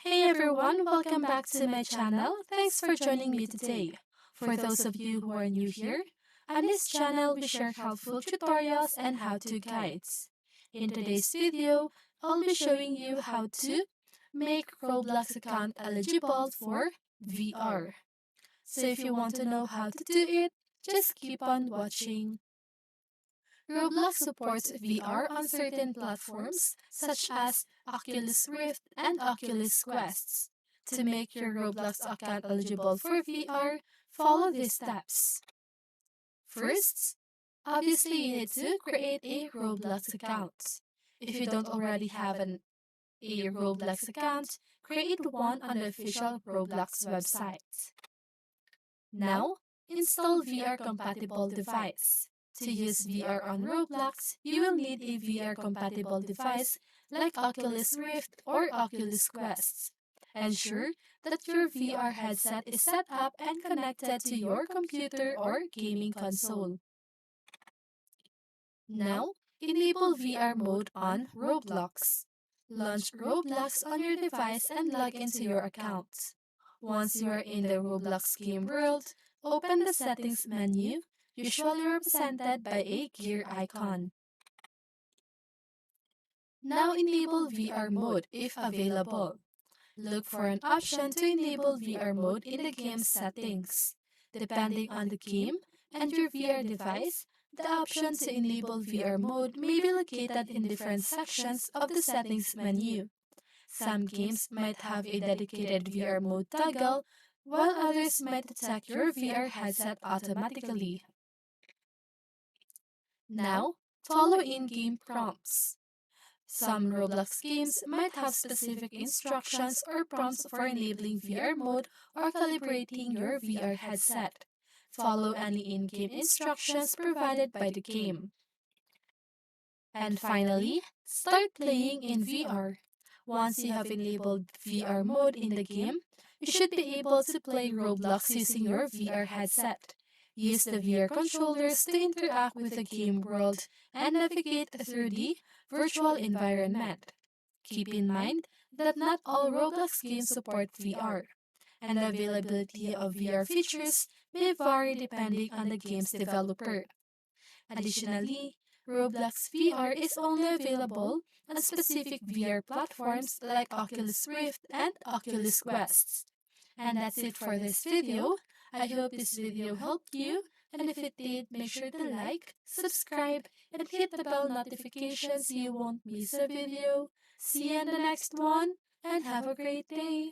Hey everyone, welcome back to my channel. Thanks for joining me today. For those of you who are new here, on this channel we share helpful tutorials and how-to guides. In today's video, I'll be showing you how to make Roblox account eligible for VR. So if you want to know how to do it, just keep on watching. Roblox supports VR on certain platforms such as Oculus Rift and Oculus Quests. To make your Roblox account eligible for VR, follow these steps. First, obviously you need to create a Roblox account. If you don't already have a Roblox account, create one on the official Roblox website. Now, install VR-compatible device. To use VR on Roblox, you will need a VR-compatible device like Oculus Rift or Oculus Quest. Ensure that your VR headset is set up and connected to your computer or gaming console. Now, enable VR mode on Roblox. Launch Roblox on your device and log into your account. Once you are in the Roblox game world, open the settings menu, usually represented by a gear icon. Now enable VR mode if available. Look for an option to enable VR mode in the game settings. Depending on the game and your VR device, the option to enable VR mode may be located in different sections of the settings menu. Some games might have a dedicated VR mode toggle, while others might detect your VR headset automatically. Now, follow in-game prompts. Some Roblox games might have specific instructions or prompts for enabling VR mode or calibrating your VR headset. Follow any in-game instructions provided by the game. And finally, start playing in VR. Once you have enabled VR mode in the game, you should be able to play Roblox using your VR headset. Use the VR controllers to interact with the game world and navigate through the virtual environment. Keep in mind that not all Roblox games support VR, and the availability of VR features may vary depending on the game's developer. Additionally, Roblox VR is only available on specific VR platforms like Oculus Rift and Oculus Quest. And that's it for this video. I hope this video helped you, and if it did, make sure to like, subscribe, and hit the bell notification so you won't miss a video. See you in the next one, and have a great day!